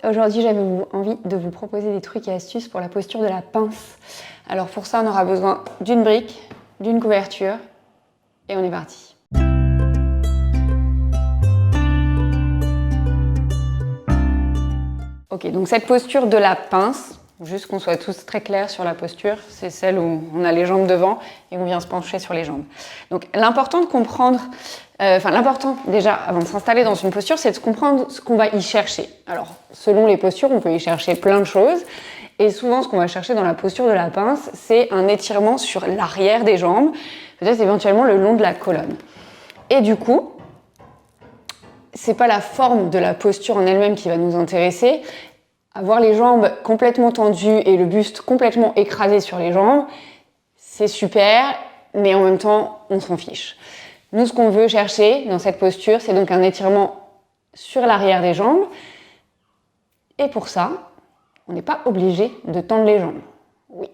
Aujourd'hui j'avais envie de vous proposer des trucs et astuces pour la posture de la pince. Alors pour ça on aura besoin d'une brique, d'une couverture et on est parti. Ok, donc cette posture de la pince, juste qu'on soit tous très clairs sur la posture, c'est celle où on a les jambes devant et on vient se pencher sur les jambes. Donc l'important de comprendre, l'important déjà avant de s'installer dans une posture, c'est de comprendre ce qu'on va y chercher. Alors selon les postures, on peut y chercher plein de choses et souvent ce qu'on va chercher dans la posture de la pince, c'est un étirement sur l'arrière des jambes, peut-être éventuellement le long de la colonne. Et du coup, c'est pas la forme de la posture en elle-même qui va nous intéresser. Avoir les jambes complètement tendues et le buste complètement écrasé sur les jambes, c'est super, mais en même temps, on s'en fiche. Nous, ce qu'on veut chercher dans cette posture, c'est donc un étirement sur l'arrière des jambes. Et pour ça, on n'est pas obligé de tendre les jambes. Oui,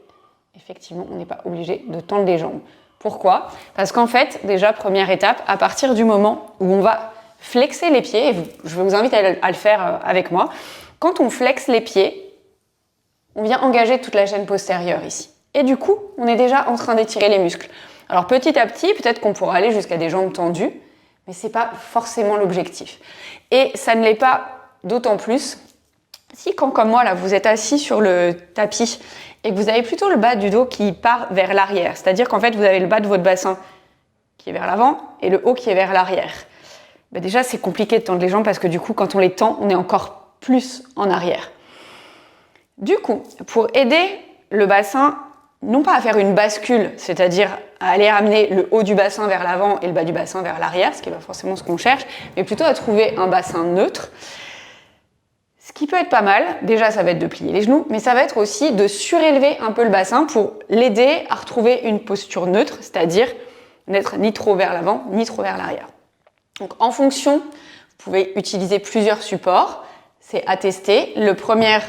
effectivement, on n'est pas obligé de tendre les jambes. Pourquoi ? Parce qu'en fait, déjà, première étape, à partir du moment où on va flexer les pieds, et je vous invite à le faire avec moi. Quand on flexe les pieds, on vient engager toute la chaîne postérieure ici. Et du coup, on est déjà en train d'étirer les muscles. Alors petit à petit, peut-être qu'on pourra aller jusqu'à des jambes tendues, mais c'est pas forcément l'objectif. Et ça ne l'est pas d'autant plus si quand, comme moi, là, vous êtes assis sur le tapis et que vous avez plutôt le bas du dos qui part vers l'arrière. C'est-à-dire qu'en fait, vous avez le bas de votre bassin qui est vers l'avant et le haut qui est vers l'arrière. Ben déjà, c'est compliqué de tendre les jambes parce que du coup, quand on les tend, on est encore plus en arrière. Du coup, pour aider le bassin, non pas à faire une bascule, c'est-à-dire à aller ramener le haut du bassin vers l'avant et le bas du bassin vers l'arrière, ce qui n'est pas forcément ce qu'on cherche, mais plutôt à trouver un bassin neutre. Ce qui peut être pas mal, déjà ça va être de plier les genoux, mais ça va être aussi de surélever un peu le bassin pour l'aider à retrouver une posture neutre, c'est-à-dire n'être ni trop vers l'avant, ni trop vers l'arrière. Donc en fonction, vous pouvez utiliser plusieurs supports, c'est à tester. Le premier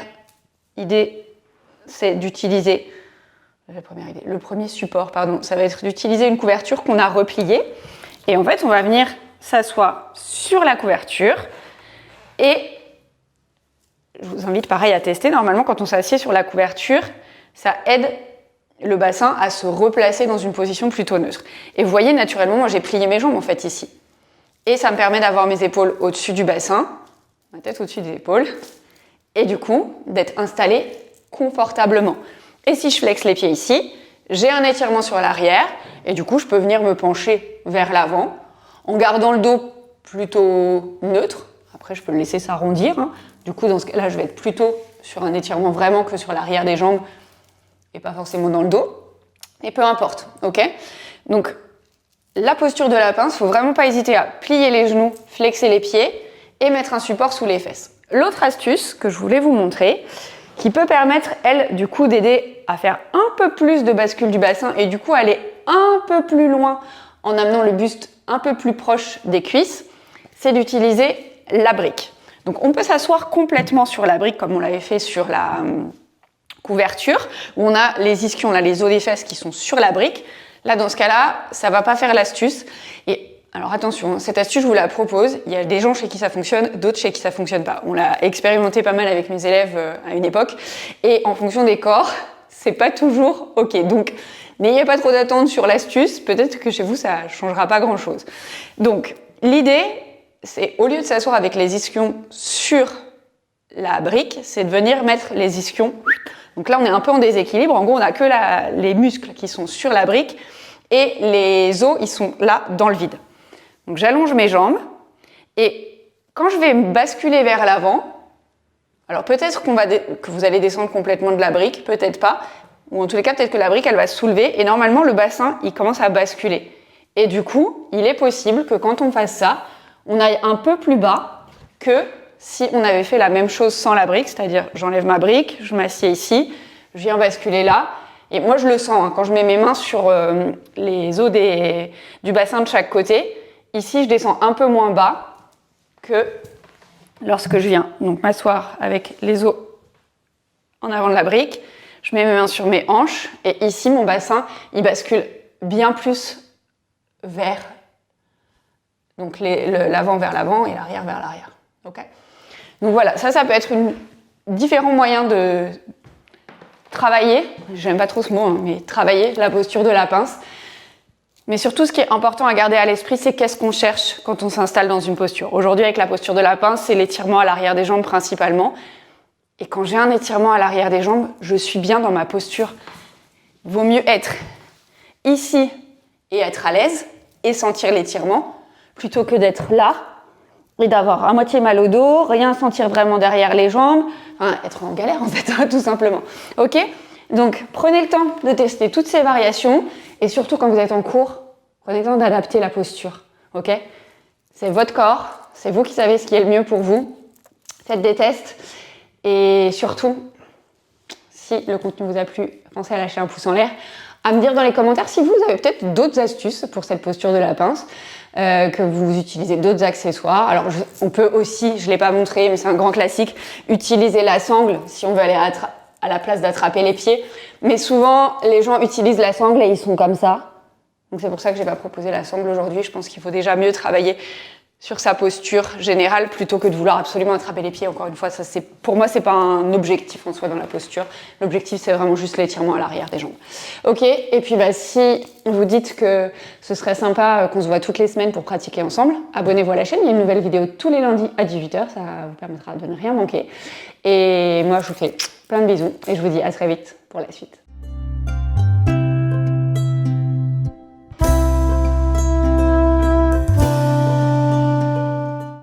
support, ça va être d'utiliser une couverture qu'on a repliée. Et en fait, on va venir s'asseoir sur la couverture. Et je vous invite pareil à tester. Normalement, quand on s'assied sur la couverture, ça aide le bassin à se replacer dans une position plutôt neutre. Et vous voyez, naturellement, moi j'ai plié mes jambes en fait ici. Et ça me permet d'avoir mes épaules au-dessus du bassin, ma tête au-dessus des épaules, et du coup, d'être installée confortablement. Et si je flexe les pieds ici, j'ai un étirement sur l'arrière, et du coup, je peux venir me pencher vers l'avant, en gardant le dos plutôt neutre. Après, je peux le laisser s'arrondir. Du coup, dans ce cas-là, je vais être plutôt sur un étirement vraiment que sur l'arrière des jambes, et pas forcément dans le dos. Et peu importe, ok ? Donc, la posture de la pince, il ne faut vraiment pas hésiter à plier les genoux, flexer les pieds et mettre un support sous les fesses. L'autre astuce que je voulais vous montrer, qui peut permettre, elle, du coup, d'aider à faire un peu plus de bascule du bassin et du coup aller un peu plus loin en amenant le buste un peu plus proche des cuisses, c'est d'utiliser la brique. Donc on peut s'asseoir complètement sur la brique comme on l'avait fait sur la couverture, où on a les ischions, là, les os des fesses qui sont sur la brique. Là, dans ce cas-là, ça va pas faire l'astuce. Et alors attention, cette astuce, je vous la propose. Il y a des gens chez qui ça fonctionne, d'autres chez qui ça fonctionne pas. On l'a expérimenté pas mal avec mes élèves à une époque. Et en fonction des corps, c'est pas toujours OK. Donc, n'ayez pas trop d'attente sur l'astuce. Peut-être que chez vous, ça changera pas grand-chose. Donc, l'idée, c'est au lieu de s'asseoir avec les ischions sur la brique, c'est de venir mettre les ischions. Donc là, on est un peu en déséquilibre. En gros, on n'a que les muscles qui sont sur la brique et les os, ils sont là dans le vide. Donc j'allonge mes jambes et quand je vais basculer vers l'avant, alors peut-être que vous allez descendre complètement de la brique, peut-être pas, ou en tous les cas, peut-être que la brique, elle va se soulever et normalement, le bassin, il commence à basculer. Et du coup, il est possible que quand on fasse ça, on aille un peu plus bas que si on avait fait la même chose sans la brique, c'est-à-dire j'enlève ma brique, je m'assieds ici, je viens basculer là, et moi je le sens, quand je mets mes mains sur les os du bassin de chaque côté, ici je descends un peu moins bas que lorsque je viens donc m'asseoir avec les os en avant de la brique, je mets mes mains sur mes hanches, et ici mon bassin il bascule bien plus vers donc l'avant vers l'avant et l'arrière vers l'arrière. Okay ? Donc voilà, ça peut être différents moyens de travailler, j'aime pas trop ce mot, hein, mais travailler la posture de la pince. Mais surtout, ce qui est important à garder à l'esprit, c'est qu'est-ce qu'on cherche quand on s'installe dans une posture. Aujourd'hui, avec la posture de la pince, c'est l'étirement à l'arrière des jambes principalement. Et quand j'ai un étirement à l'arrière des jambes, je suis bien dans ma posture. Il vaut mieux être ici et être à l'aise et sentir l'étirement, plutôt que d'être là et d'avoir à moitié mal au dos, rien sentir vraiment derrière les jambes, enfin, être en galère en fait, tout simplement. Ok ? Donc, prenez le temps de tester toutes ces variations et surtout quand vous êtes en cours, prenez le temps d'adapter la posture. Ok ? C'est votre corps, c'est vous qui savez ce qui est le mieux pour vous. Faites des tests et surtout, si le contenu vous a plu, pensez à lâcher un pouce en l'air, à me dire dans les commentaires si vous avez peut-être d'autres astuces pour cette posture de la pince, que vous utilisez d'autres accessoires. Alors, on peut aussi, je ne l'ai pas montré, mais c'est un grand classique, utiliser la sangle si on veut aller à la place d'attraper les pieds. Mais souvent, les gens utilisent la sangle et ils sont comme ça. Donc c'est pour ça que j'ai pas proposé la sangle aujourd'hui. Je pense qu'il faut déjà mieux travailler sur sa posture générale plutôt que de vouloir absolument attraper les pieds. Encore une fois, ça, pour moi, c'est pas un objectif en soi dans la posture. L'objectif, c'est vraiment juste l'étirement à l'arrière des jambes. Ok. Et puis, si vous dites que ce serait sympa qu'on se voit toutes les semaines pour pratiquer ensemble, abonnez-vous à la chaîne. Il y a une nouvelle vidéo tous les lundis à 18h. Ça vous permettra de ne rien manquer. Et moi, je vous fais plein de bisous et je vous dis à très vite pour la suite.